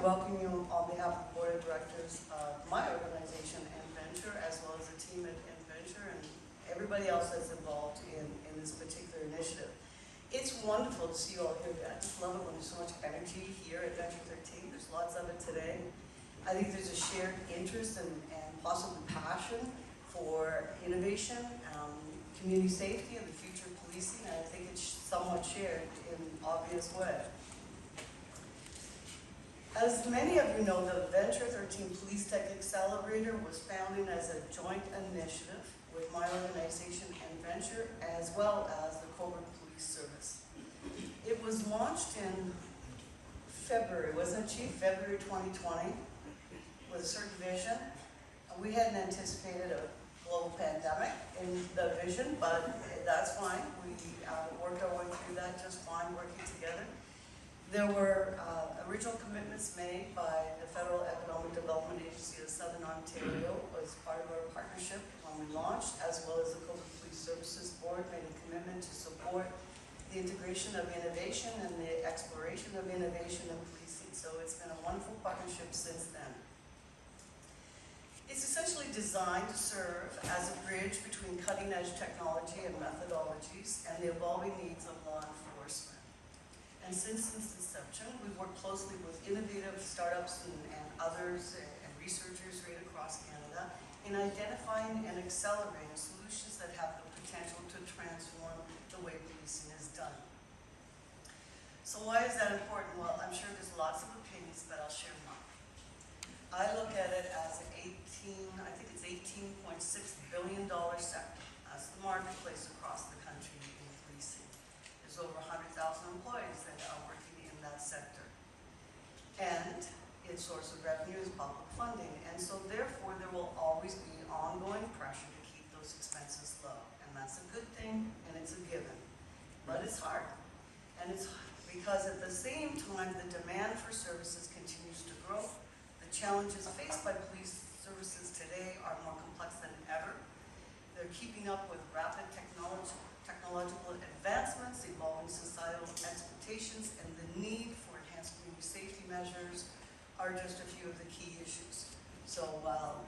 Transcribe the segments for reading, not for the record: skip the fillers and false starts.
welcome you on behalf of the Board of Directors of my organization, Venture, as well as the team at Venture and everybody else that's involved in this particular initiative. It's wonderful to see you all here. I just love it when there's so much energy here at Venture 13. There's lots of it today. I think there's a shared interest and possibly passion for innovation, community safety, and the future of policing, and I think it's somewhat shared in an obvious way. As many of you know, the Venture 13 Police Tech Accelerator was founded as a joint initiative with my organization and Venture, as well as the Coburg Police Service. It was launched in February, wasn't it, Chief? February 2020, with a certain vision. We hadn't anticipated a global pandemic in the vision, but that's fine. We worked our way through that just fine, working together. There were original commitments made by the Federal Economic Development Agency of Southern Ontario as part of our partnership when we launched, as well as the Coburg Police Services Board made a commitment to support the integration of innovation and the exploration of innovation in policing. So it's been a wonderful partnership since then. It's essentially designed to serve as a bridge between cutting-edge technology and methodologies and the evolving needs of law enforcement. And since its inception, we've worked closely with innovative startups and others and researchers right across Canada in identifying and accelerating solutions that have the potential to transform the way policing is done. So why is that important? Well, I'm sure there's lots of opinions, but I'll share mine. I look at it as I think it's $18.6 billion sector. That's the marketplace across the country in policing. There's over 100,000 employees that are working in that sector. And its source of revenue is public funding. And so therefore, there will always be ongoing pressure to keep those expenses low. And that's a good thing, and it's a given. But it's hard. And it's because at the same time, the demand for services continues to grow. The challenges faced by police services today are more complex than ever. They're keeping up with rapid technological advancements, evolving societal expectations, and the need for enhanced community safety measures are just a few of the key issues. So while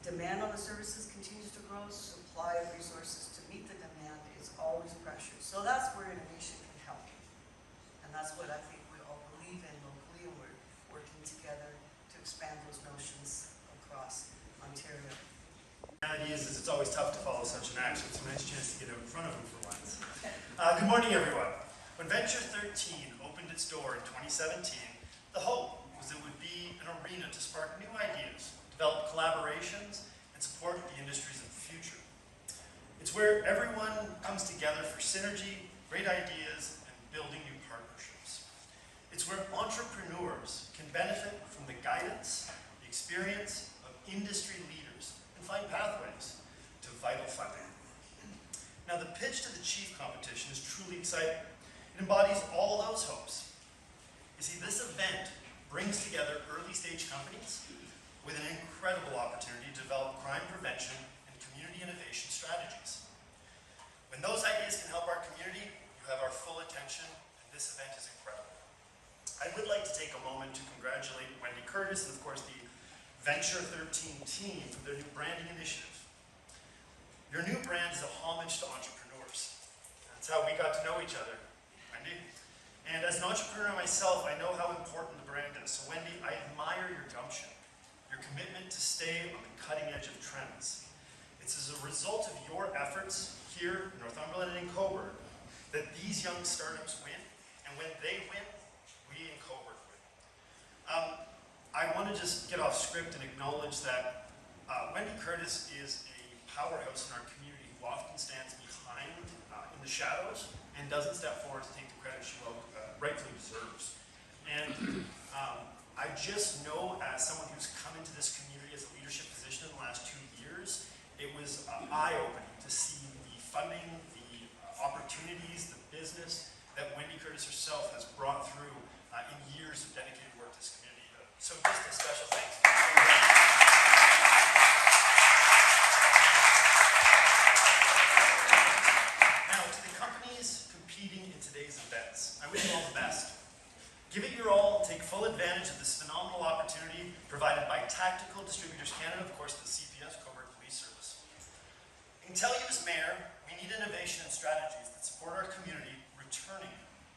demand on the services continues to grow, supply of resources to meet the demand is always pressured. So that's where innovation can help. And that's what I think we all believe in locally, and we're working together to expand those notions across Ontario. The reality is it's always tough to follow such an action. It's a nice chance to get out in front of them for once. Good morning, everyone. When Venture 13 opened its door in 2017, the hope was it would be an arena to spark new ideas, develop collaborations, and support the industries of the future. It's where everyone comes together for synergy, great ideas, and building new partnerships. It's where entrepreneurs can benefit from the guidance, the experience of industry leaders, and find pathways to vital funding. Now, the pitch to the Chief competition is truly exciting. It embodies all those hopes. You see, this event brings together early-stage companies with an incredible opportunity to develop crime prevention and community innovation strategies. When those ideas can help our community, you have our full attention, and this event is incredible. I would like to take a moment to congratulate Wendy Curtis and, of course, the Venture 13 team for their new branding initiative. Your new brand is a homage to entrepreneurs. That's how we got to know each other, Wendy. And as an entrepreneur myself, I know how important the brand is. So Wendy, I admire your gumption, your commitment to stay on the cutting edge of trends. It's as a result of your efforts here in Northumberland and in Coburg that these young startups win. And when they win, we in Coburg win. I want to just get off script and acknowledge that Wendy Curtis is a powerhouse in our community who often stands behind in the shadows and doesn't step forward to take the credit she rightfully deserves. And I just know, as someone who's come into this community as a leadership position in the last 2 years, it was eye-opening to see the funding, the opportunities, the business that Wendy Curtis herself has brought through in years of dedicated work to this community. So just a special thanks to you. Now, to the companies competing in today's events, I wish you all the best. Give it your all, take full Tactical Distributors Canada, of course the CPS, Cobourg Police Service. I can tell you as mayor, we need innovation and strategies that support our community returning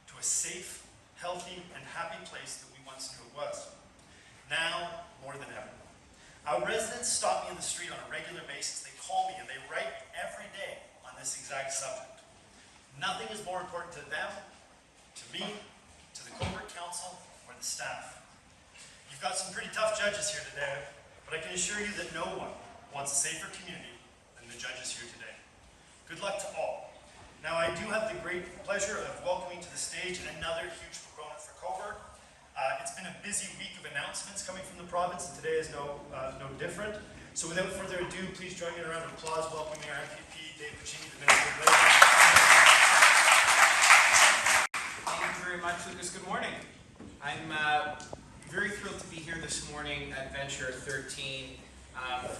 to a safe, healthy, and happy place that we once knew it was. Now, more than ever. Our residents stop me in the street on a regular basis. They call me and they write every day on this exact subject. Nothing is more important to them, to me, to the Cobourg Council, or the staff. You've got some pretty tough judges here today, but I can assure you that no one wants a safer community than the judges here today. Good luck to all. Now, I do have the great pleasure of welcoming to the stage another huge proponent for Cobourg. It's been a busy week of announcements coming from the province, and today is no different. So without further ado, please join me in a round of applause welcoming our MPP, Dave Puccini, the Minister of Labour. Thank you very much, Lucas. Good morning. I'm very thrilled to be here this morning at Venture 13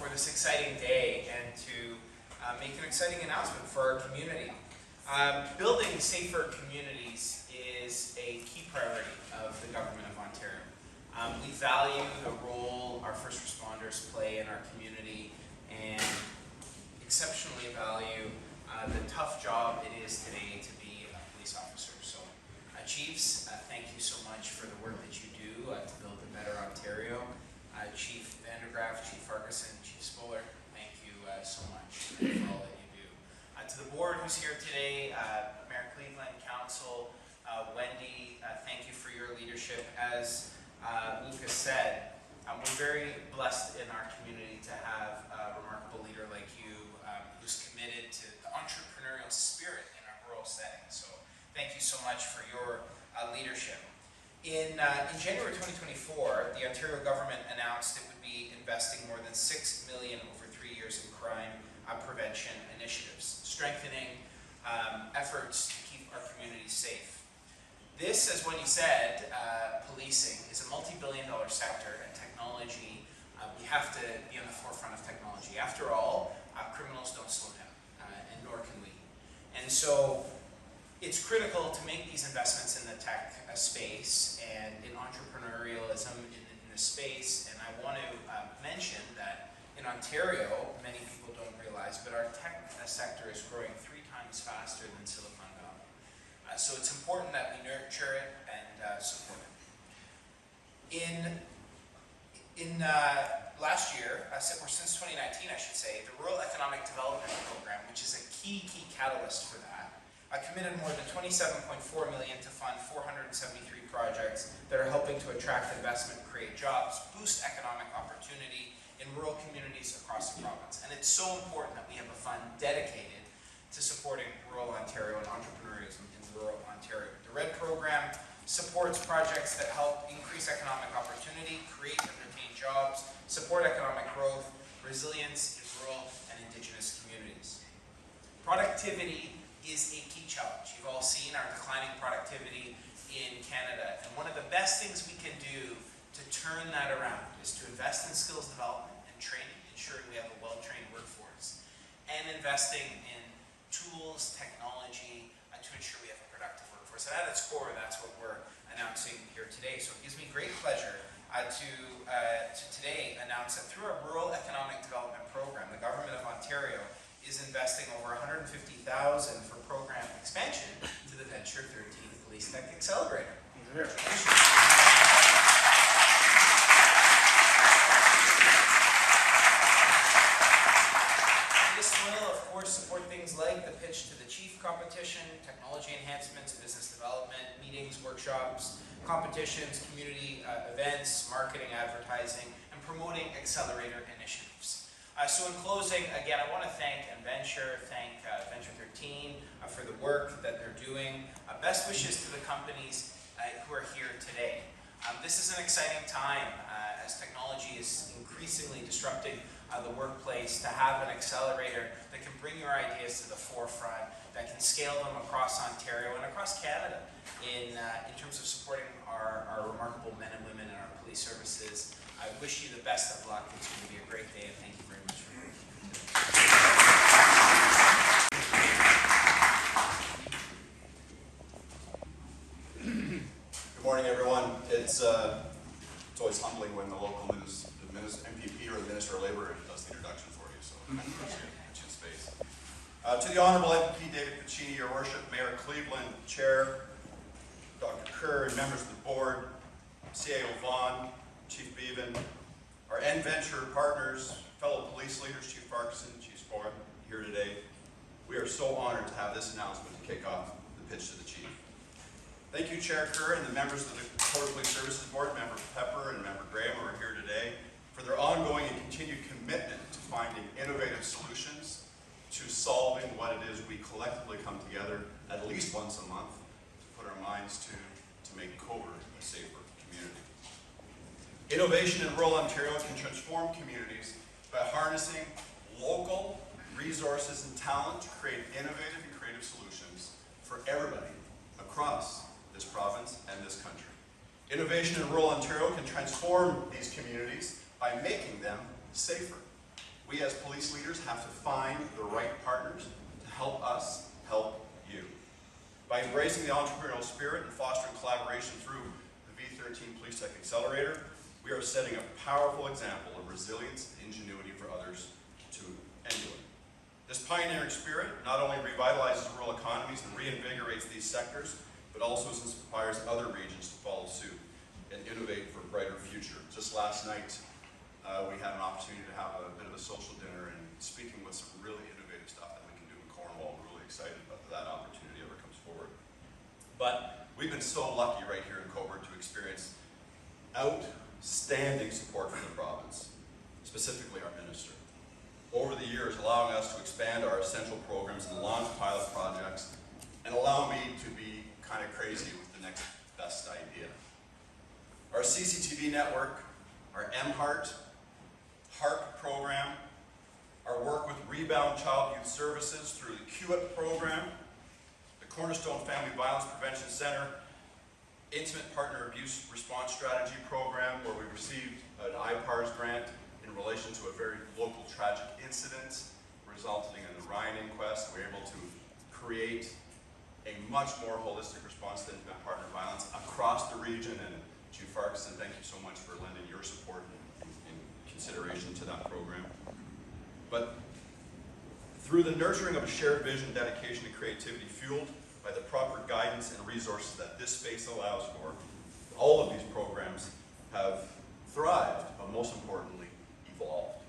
for this exciting day and to make an exciting announcement for our community. Building safer communities is a key priority of the Government of Ontario. We value the role our first responders play in our community and exceptionally value the tough job it is today to be a police officer. So, Chiefs, thank you so much for the work that you do to build a better Ontario. Chief Vandergraaf, Chief Farquharson, Chief Spoller, thank you so much for all that you do. To the board who's here today, Mayor Cleveland, Council, Wendy, thank you for your leadership. As Lucas said, we're very blessed in our community to have a remarkable leader like you who's committed to the entrepreneurial spirit in our rural setting. So thank you so much for your leadership. In January 2024, the Ontario government announced it would be investing more than $6 million over 3 years in crime prevention initiatives, strengthening efforts to keep our communities safe. This, as Wendy said, policing is a multi-billion-dollar sector, and technology, we have to be on the forefront of technology. After all, criminals don't slow down, and nor can we. And so it's critical to make these investments in the tech space and in entrepreneurialism in the space. And I want to mention that in Ontario, many people don't realize, but our tech sector is growing 3 times faster than Silicon Valley. So it's important that we nurture it and support it. Last year, or since 2019 I should say, the Rural Economic Development Program, which is a key catalyst for that, committed more than $27.4 million to fund 473 projects that are helping to attract investment, create jobs, boost economic opportunity in rural communities across the province. And it's so important that we have a fund dedicated to supporting rural Ontario and entrepreneurism in rural Ontario. The RED program supports projects that help increase economic opportunity, create and retain jobs, support economic growth, resilience in rural and Indigenous communities. Productivity is a key challenge. You've all seen our declining productivity in Canada, and one of the best things we can do to turn that around is to invest in skills development and training, ensuring we have a well-trained workforce, and investing in tools, technology, to ensure we have a productive workforce. And at its core, that's what we're announcing here today. So it gives me great pleasure to today announce that through our Rural Economic Development Program, the Government of Ontario is investing over $150,000 for program expansion to the Venture 13 Police Tech Accelerator. This will, of course, support things like the Pitch to the Chief competition, technology enhancements, business development, meetings, workshops, competitions, community events, marketing, advertising, and promoting accelerator initiatives. So in closing, again, I want to thank Venture 13 for the work that they're doing. Best wishes to the companies who are here today. This is an exciting time as technology is increasingly disrupting the workplace, to have an accelerator that can bring your ideas to the forefront, that can scale them across Ontario and across Canada in terms of supporting our remarkable men and women in our police services. I wish you the best of luck. It's going to be a great day, and thank you very much for being here. Good morning, everyone. It's always humbling when the local MPP Minister of Labour does the introduction for you, so kind of puts you in space. To the Honourable MP David Piccini, Your Worship, Mayor Cleveland, Chair, Dr. Kerr, and members of the board, CAO Vaughan, Chief Beavan, our Venture partners, fellow police leaders, Chief Farquharson, Chief Sporen, here today. We are so honored to have this announcement to kick off the pitch to the Chief. Thank you, Chair Kerr, and the members of the Court Police Services Board, Member Pepper and Member Graham, who are here today, for their ongoing and continued commitment to finding innovative solutions to solving what it is we collectively come together at least once a month to put our minds to make Cobourg a safer community. Innovation in rural Ontario can transform communities by harnessing local resources and talent to create innovative and creative solutions for everybody across this province and this country. Innovation in rural Ontario can transform these communities by making them safer. We as police leaders have to find the right partners to help us help you. By embracing the entrepreneurial spirit and fostering collaboration through the V13 Police Tech Accelerator, we are setting a powerful example of resilience and ingenuity for others to emulate. This pioneering spirit not only revitalizes rural economies and reinvigorates these sectors, but also inspires other regions to follow suit and innovate for a brighter future. Just last night, we had an opportunity to have a bit of a social dinner and speaking with some really innovative stuff that we can do in Cornwall. We're really excited about that opportunity ever comes forward. But we've been so lucky right here in Cobourg to experience outstanding support from the province, specifically our minister. Over the years, allowing us to expand our essential programs and launch pilot projects, and allow me to be kind of crazy with the next best idea. Our CCTV network, our MHART, HARP program, our work with Rebound Child Youth Services through the QIP program, the Cornerstone Family Violence Prevention Center, Intimate Partner Abuse Response Strategy program, where we received an IPARS grant in relation to a very local tragic incident resulting in the Ryan inquest. We were able to create a much more holistic response to intimate partner violence across the region. And Chief Farquharson, thank you so much for lending your support in consideration to that program. But through the nurturing of a shared vision, dedication, and creativity fueled by the proper guidance and resources that this space allows for, all of these programs have thrived, but most importantly, evolved.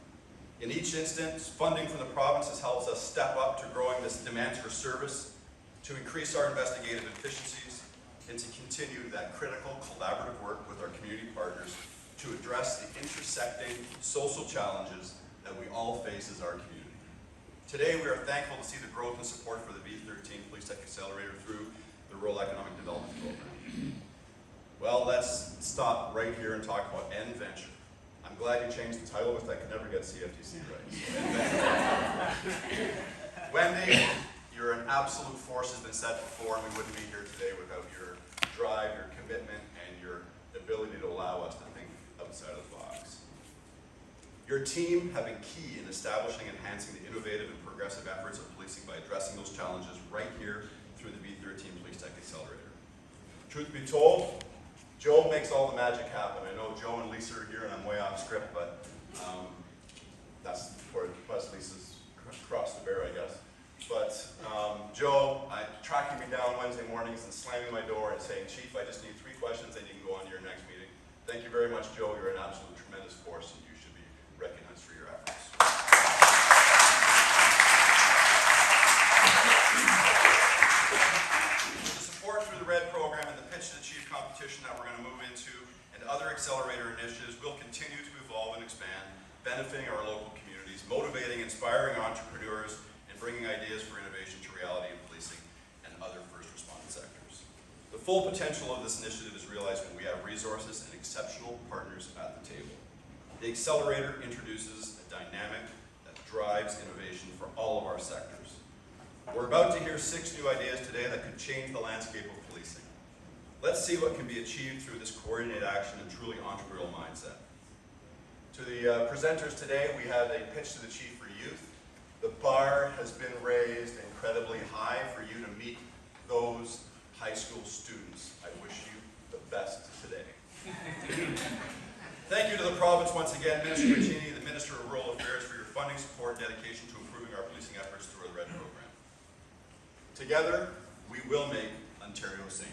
In each instance, funding from the province has helped us step up to growing this demand for service, to increase our investigative efficiencies, and to continue that critical collaborative work with our community partners to address the intersecting social challenges that we all face as our community. Today, we are thankful to see the growth and support for the V13 Police Tech Accelerator through the Rural Economic Development Program. Well, let's stop right here and talk about Venture. I'm glad you changed the title, because I could never get CFTC right. So, Wendy, you're an absolute force has been set before, and we wouldn't be here today without your drive, your commitment, and your ability to allow us to think outside of the box. Your team have been key in establishing and enhancing the innovative and progressive efforts of policing by addressing those challenges right here through the V13 Police Tech Accelerator. Truth be told, Joe makes all the magic happen. I know Joe and Lisa are here, and I'm way off script, but that's where Lisa's crossed the bear, I guess. But Joe tracking me down Wednesday mornings and slamming my door and saying, "Chief, I just need 3 questions, and you can go on to your next meeting." Thank you very much, Joe. You're an absolute tremendous force, and you should be recognized for your efforts. The support through the RED program and the Pitch to the Chief competition that we're going to move into and other accelerator initiatives will continue to evolve and expand, benefiting our local communities, motivating, inspiring entrepreneurs, bringing ideas for innovation to reality in policing and other first responding sectors. The full potential of this initiative is realized when we have resources and exceptional partners at the table. The accelerator introduces a dynamic that drives innovation for all of our sectors. We're about to hear 6 new ideas today that could change the landscape of policing. Let's see what can be achieved through this coordinated action and truly entrepreneurial mindset. To the presenters today, we have a pitch to the Chief for youth. The bar has been raised incredibly high for you to meet those high school students. I wish you the best today. Thank you to the province once again, Minister Piccini, the Minister Minister of Rural Affairs, for your funding support and dedication to improving our policing efforts through the RED program. Together, we will make Ontario safer.